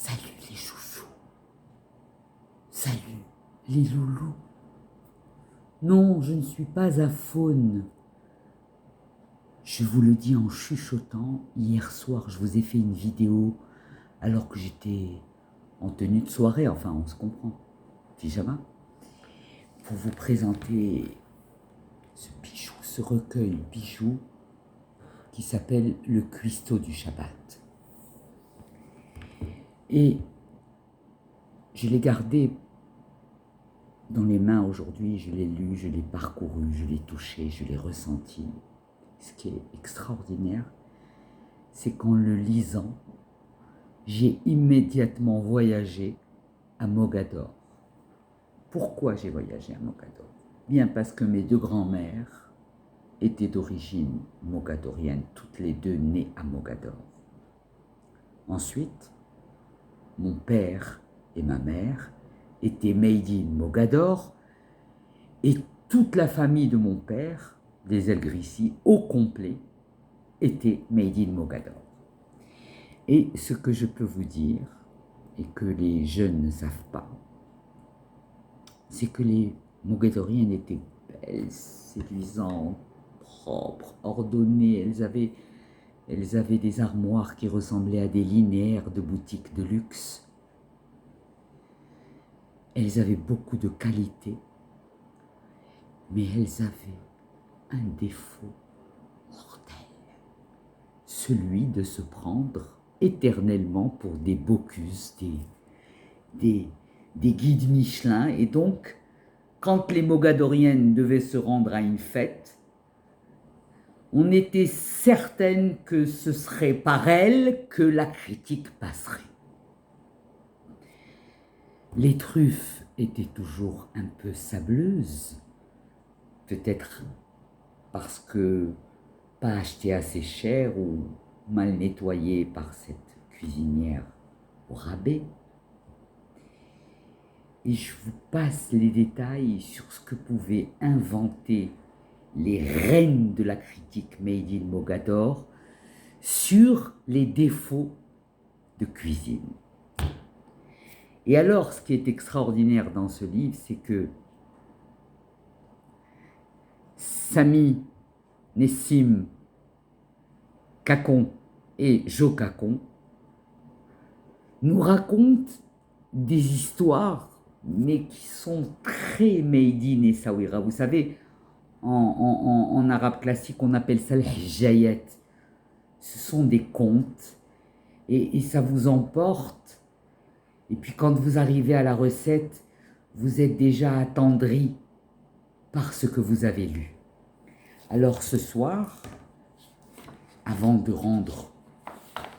Salut les chouchous. Salut les loulous. Non, je ne suis pas à faune. Je vous le dis en chuchotant, hier soir, je vous ai fait une vidéo alors que j'étais en tenue de soirée, enfin on se comprend, pyjama, pour vous présenter ce bijou, ce recueil bijou qui s'appelle Le Cuistot du Shabbat. Et je l'ai gardé dans les mains aujourd'hui, je l'ai lu, je l'ai parcouru, je l'ai touché, je l'ai ressenti. Ce qui est extraordinaire, c'est qu'en le lisant, j'ai immédiatement voyagé à Mogador. Pourquoi j'ai voyagé à Mogador? Bien parce que mes deux grands-mères étaient d'origine mogadorienne, toutes les deux nées à Mogador. Ensuite, mon père et ma mère étaient made in Mogador et toute la famille de mon père, des El Grissi, au complet, était made in Mogador. Et ce que je peux vous dire, et que les jeunes ne savent pas, c'est que les Mogadoriennes étaient belles, séduisantes, propres, ordonnées. Elles avaient des armoires qui ressemblaient à des linéaires de boutiques de luxe. Elles avaient beaucoup de qualité, mais elles avaient un défaut mortel, celui de se prendre éternellement pour des Bocuse, des guides Michelin. Et donc, quand les Mogadoriennes devaient se rendre à une fête, on était certaine que ce serait par elles que la critique passerait. Les truffes étaient toujours un peu sableuses, peut-être parce que pas achetées assez cher ou mal nettoyées par cette cuisinière au rabais. Et je vous passe les détails sur ce que pouvaient inventer les reines de la critique made in Mogador sur les défauts de cuisine. Et alors, ce qui est extraordinaire dans ce livre, c'est que Sami, Nessim, Cacon et Jo Cacon nous racontent des histoires, mais qui sont très made in Essaouira. Vous savez, en arabe classique, on appelle ça l'hijayat. Ce sont des contes, et ça vous emporte. Et puis quand vous arrivez à la recette, vous êtes déjà attendri par ce que vous avez lu. Alors ce soir, avant de rendre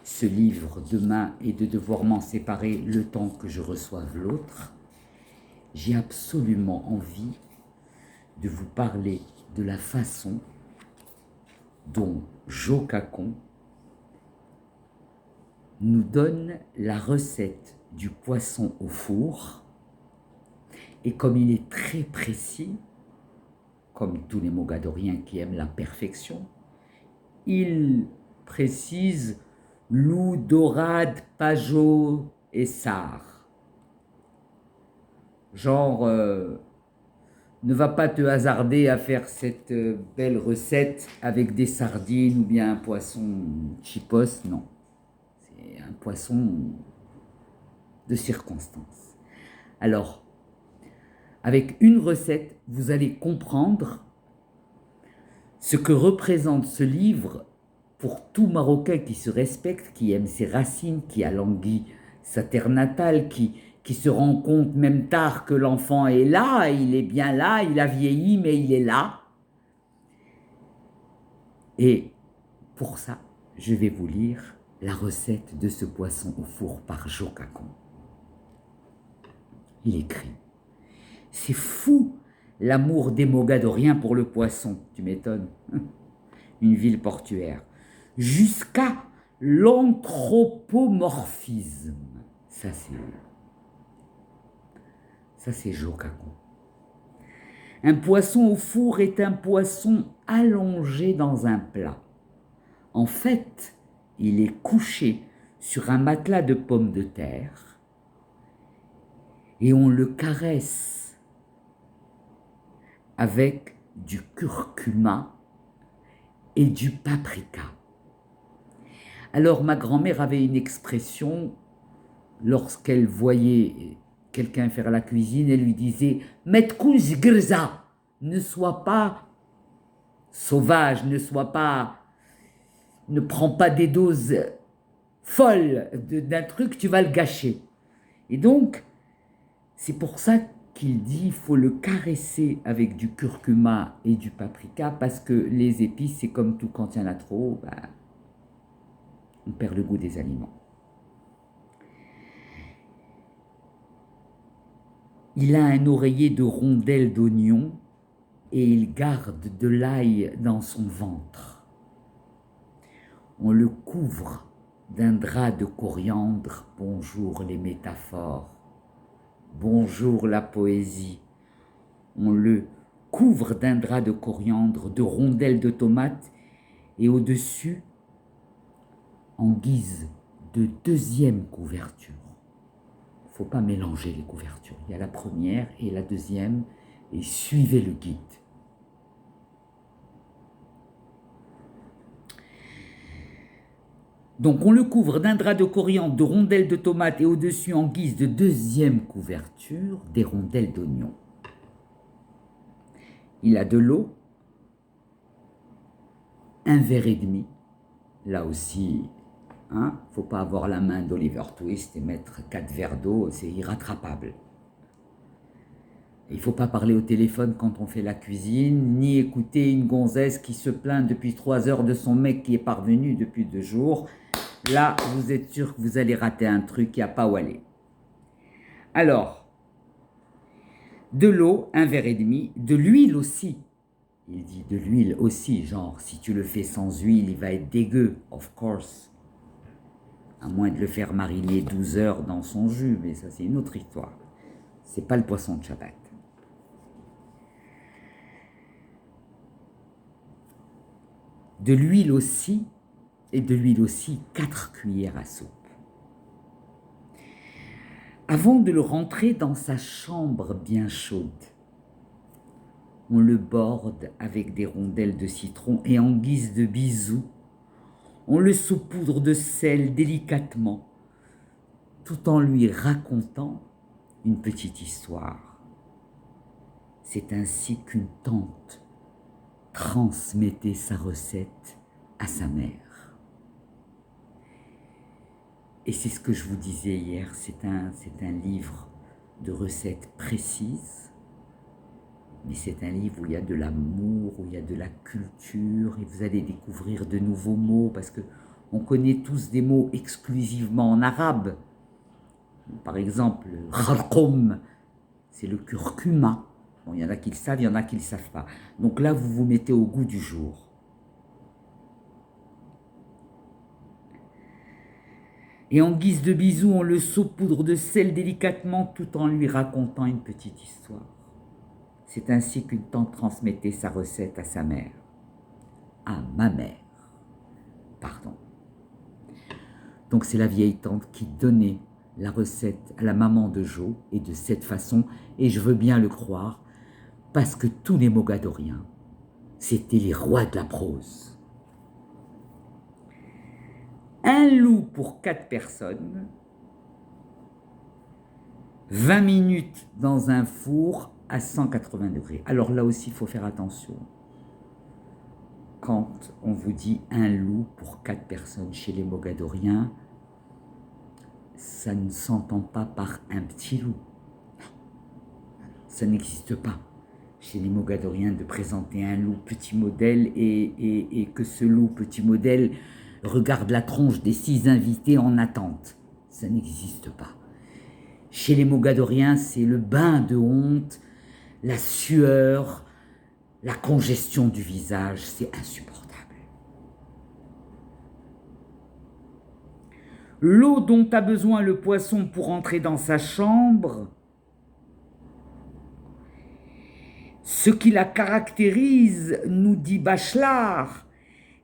ce livre demain et de devoir m'en séparer le temps que je reçoive l'autre, j'ai absolument envie de vous parler de la façon dont Jo Cacon nous donne la recette du poisson au four. Et comme il est très précis, comme tous les Mogadoriens qui aiment la perfection, il précise loup, dorade, pajot et sard. Genre, ne va pas te hasarder à faire cette belle recette avec des sardines ou bien un poisson chipos, non. C'est un poisson de circonstance. Alors, avec une recette, vous allez comprendre ce que représente ce livre pour tout Marocain qui se respecte, qui aime ses racines, qui a langui sa terre natale, qui se rend compte même tard que l'enfant est là, il est bien là, il a vieilli, mais il est là. Et pour ça, je vais vous lire la recette de ce poisson au four par Jo Cacon. Il écrit: c'est fou l'amour des Mogadoriens pour le poisson, tu m'étonnes, une ville portuaire, jusqu'à l'anthropomorphisme. Ça c'est Jo Cacon. Un poisson au four est un poisson allongé dans un plat. En fait, il est couché sur un matelas de pommes de terre et on le caresse avec du curcuma et du paprika. Alors ma grand-mère avait une expression, lorsqu'elle voyait quelqu'un faire la cuisine, elle lui disait « Metkouj grza » ne sois pas sauvage, ne prends pas des doses folles d'un truc, tu vas le gâcher. Et donc, c'est pour ça qu'il dit il faut le caresser avec du curcuma et du paprika, parce que les épices, c'est comme tout, quand il y en a trop, on perd le goût des aliments. Il a un oreiller de rondelles d'oignon et il garde de l'ail dans son ventre. On le couvre d'un drap de coriandre. Bonjour les métaphores, bonjour la poésie. On le couvre d'un drap de coriandre, de rondelles de tomates et au-dessus, en guise de deuxième couverture. Il ne faut pas mélanger les couvertures. Il y a la première et la deuxième et suivez le guide. Donc on le couvre d'un drap de coriandre, de rondelles de tomates et au-dessus, en guise de deuxième couverture, des rondelles d'oignon. Il a de l'eau, un verre et demi. Là aussi, il ne faut pas avoir la main d'Oliver Twist et mettre 4 verres d'eau, c'est irrattrapable. Il ne faut pas parler au téléphone quand on fait la cuisine, ni écouter une gonzesse qui se plaint depuis 3 heures de son mec qui est parvenu depuis 2 jours. Là, vous êtes sûr que vous allez rater un truc, il n'y a pas où aller. Alors, de l'eau, un verre et demi, de l'huile aussi. Il dit de l'huile aussi, genre, si tu le fais sans huile, il va être dégueu, of course. À moins de le faire mariner 12 heures dans son jus, mais ça c'est une autre histoire. C'est pas le poisson de Shabbat. De l'huile aussi, et de l'huile aussi, 4 cuillères à soupe. Avant de le rentrer dans sa chambre bien chaude, on le borde avec des rondelles de citron et en guise de bisou, on le saupoudre de sel délicatement, tout en lui racontant une petite histoire. C'est ainsi qu'une tante transmettait sa recette à sa mère. Et c'est ce que je vous disais hier, c'est un livre de recettes précises, mais c'est un livre où il y a de l'amour, où il y a de la culture, et vous allez découvrir de nouveaux mots, parce qu'on connaît tous des mots exclusivement en arabe. Par exemple, kharkoum, c'est le curcuma. Bon, il y en a qui le savent, il y en a qui ne le savent pas. Donc là, vous vous mettez au goût du jour. Et en guise de bisou, on le saupoudre de sel délicatement tout en lui racontant une petite histoire. C'est ainsi qu'une tante transmettait sa recette à sa mère. À ma mère. Pardon. Donc c'est la vieille tante qui donnait la recette à la maman de Jo, et de cette façon, et je veux bien le croire, parce que tous les mogadoriens, c'étaient les rois de la prose. Un loup pour 4 personnes, 20 minutes dans un four à 180 degrés. Alors là aussi, il faut faire attention. Quand on vous dit un loup pour 4 personnes chez les mogadoriens, ça ne s'entend pas par un petit loup. Ça n'existe pas chez les mogadoriens de présenter un loup petit modèle et que ce loup petit modèle regarde la tronche des 6 invités en attente. Ça n'existe pas. Chez les mogadoriens, c'est le bain de honte, la sueur, la congestion du visage, c'est insupportable. L'eau dont a besoin le poisson pour entrer dans sa chambre, ce qui la caractérise, nous dit Bachelard,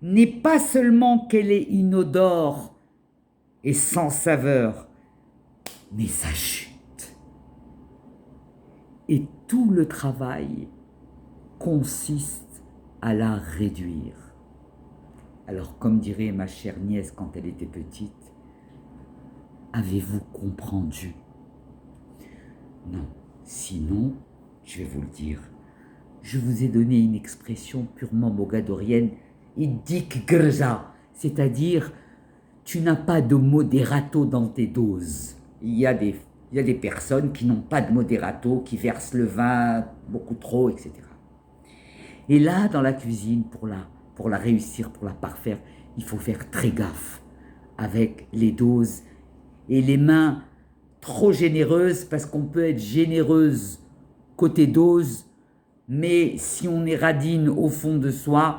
n'est pas seulement qu'elle est inodore et sans saveur, mais ça chute. Et tout le travail consiste à la réduire. Alors, comme dirait ma chère nièce quand elle était petite, avez-vous comprendu? Non, sinon, je vais vous le dire, je vous ai donné une expression purement mogadorienne, idik grza, c'est-à-dire tu n'as pas de modérato dans tes doses. Il y a des personnes qui n'ont pas de modérato, qui versent le vin beaucoup trop, etc. Et là, dans la cuisine, pour la réussir, pour la parfaire, il faut faire très gaffe avec les doses et les mains trop généreuses, parce qu'on peut être généreuse côté dose, mais si on est radine au fond de soi,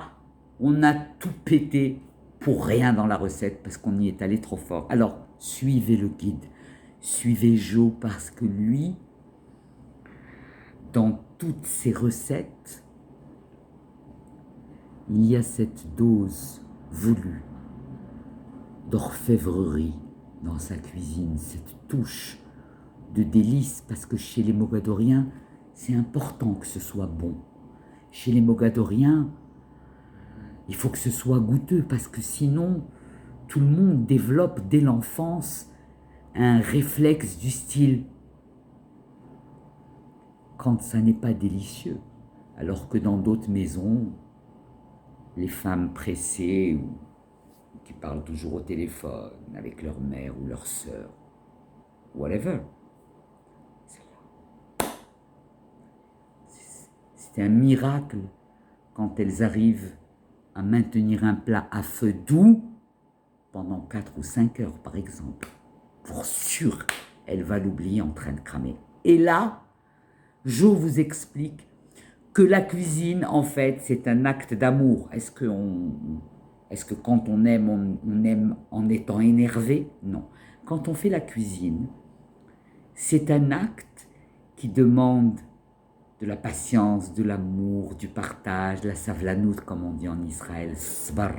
on a tout pété pour rien dans la recette, parce qu'on y est allé trop fort. Alors, suivez le guide, suivez Joe, parce que lui, dans toutes ses recettes, il y a cette dose voulue d'orfèvrerie dans sa cuisine, cette touche de délice, parce que chez les Mogadoriens, c'est important que ce soit bon. Chez les Mogadoriens, il faut que ce soit goûteux, parce que sinon, tout le monde développe dès l'enfance un réflexe du style quand ça n'est pas délicieux. Alors que dans d'autres maisons, les femmes pressées ou qui parlent toujours au téléphone avec leur mère ou leur sœur, whatever. C'est un miracle quand elles arrivent à maintenir un plat à feu doux pendant 4 ou 5 heures, par exemple. Pour sûr, elle va l'oublier en train de cramer. Et là, je vous explique que la cuisine, en fait, c'est un acte d'amour. Est-ce que quand on aime en étant énervé? Non. Quand on fait la cuisine, c'est un acte qui demande de la patience, de l'amour, du partage, de la savlanout, comme on dit en Israël, sbar,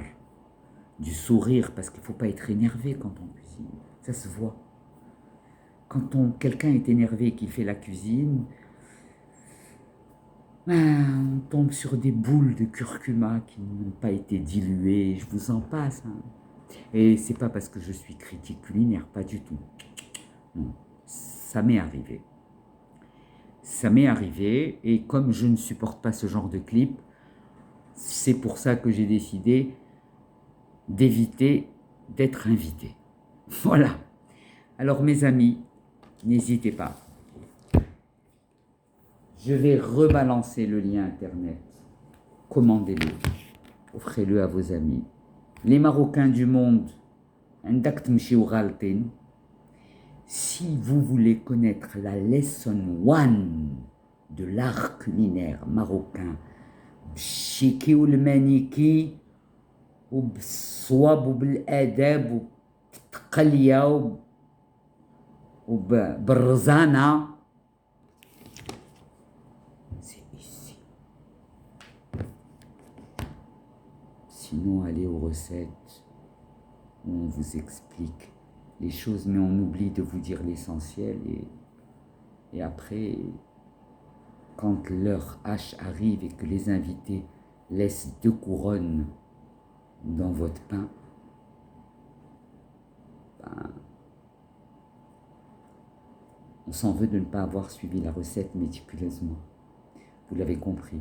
du sourire, parce qu'il ne faut pas être énervé quand on cuisine. Ça se voit. Quand quelqu'un est énervé et qu'il fait la cuisine, on tombe sur des boules de curcuma qui n'ont pas été diluées, je vous en passe. Hein. Et c'est pas parce que je suis critique culinaire, pas du tout. Non, ça m'est arrivé. Ça m'est arrivé, et comme je ne supporte pas ce genre de clip, c'est pour ça que j'ai décidé d'éviter d'être invité. Voilà. Alors mes amis, n'hésitez pas. Je vais rebalancer le lien internet. Commandez-le. Offrez-le à vos amis. Les Marocains du monde, si vous voulez connaître la lesson 1 de l'art culinaire marocain, bchiki ou le maniki, ou bswab ou b'adab ou b'tqaliya ou b'rzana, c'est ici. Sinon, allez aux recettes où on vous explique les choses, mais on oublie de vous dire l'essentiel. Et après, quand l'heure H arrive et que les invités laissent 2 couronnes dans votre pain, ben, on s'en veut de ne pas avoir suivi la recette méticuleusement. Vous l'avez compris.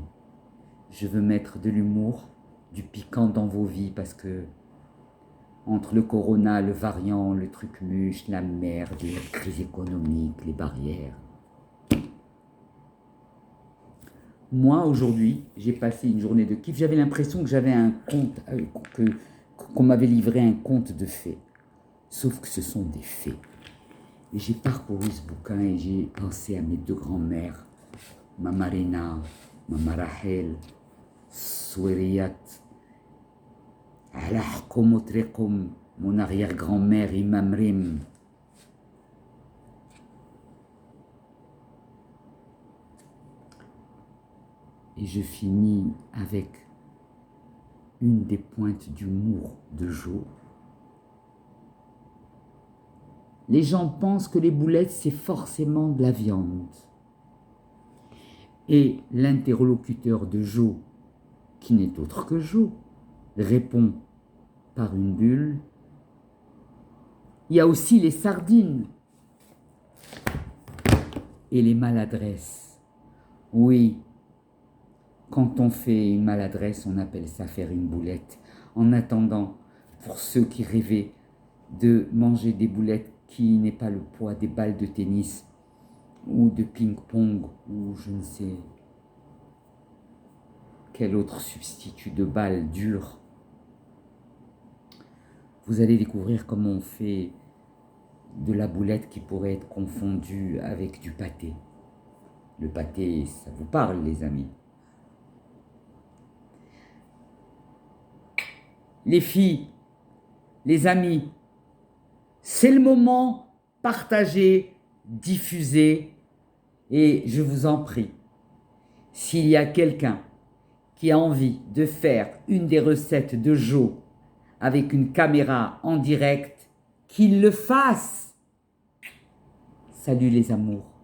Je veux mettre de l'humour, du piquant dans vos vies, parce que entre le corona, le variant, le truc muche, la merde, la crise économique, les barrières. Moi, aujourd'hui, j'ai passé une journée de kiff. J'avais l'impression que j'avais un conte, qu'on m'avait livré un conte de fées. Sauf que ce sont des fées. Et j'ai parcouru ce bouquin et j'ai pensé à mes 2 grands-mères, ma Marina, ma Marahel, Souériyat, Ala Hkoum Triqoum, mon arrière-grand-mère Imamrim. Et je finis avec une des pointes d'humour de Jo. les gens pensent que les boulettes, c'est forcément de la viande. Et l'interlocuteur de Jo, qui n'est autre que Jo, répond par une bulle. Il y a aussi les sardines et les maladresses. Oui, quand on fait une maladresse, on appelle ça faire une boulette. En attendant, pour ceux qui rêvaient de manger des boulettes qui n'est pas le poids des balles de tennis ou de ping-pong ou je ne sais quel autre substitut de balles dures, vous allez découvrir comment on fait de la boulette qui pourrait être confondue avec du pâté. Le pâté, ça vous parle, les amis. Les filles, les amis, c'est le moment, partagez, diffusez, et je vous en prie, s'il y a quelqu'un qui a envie de faire une des recettes de Jo avec une caméra en direct, qu'il le fasse. Salut les amours.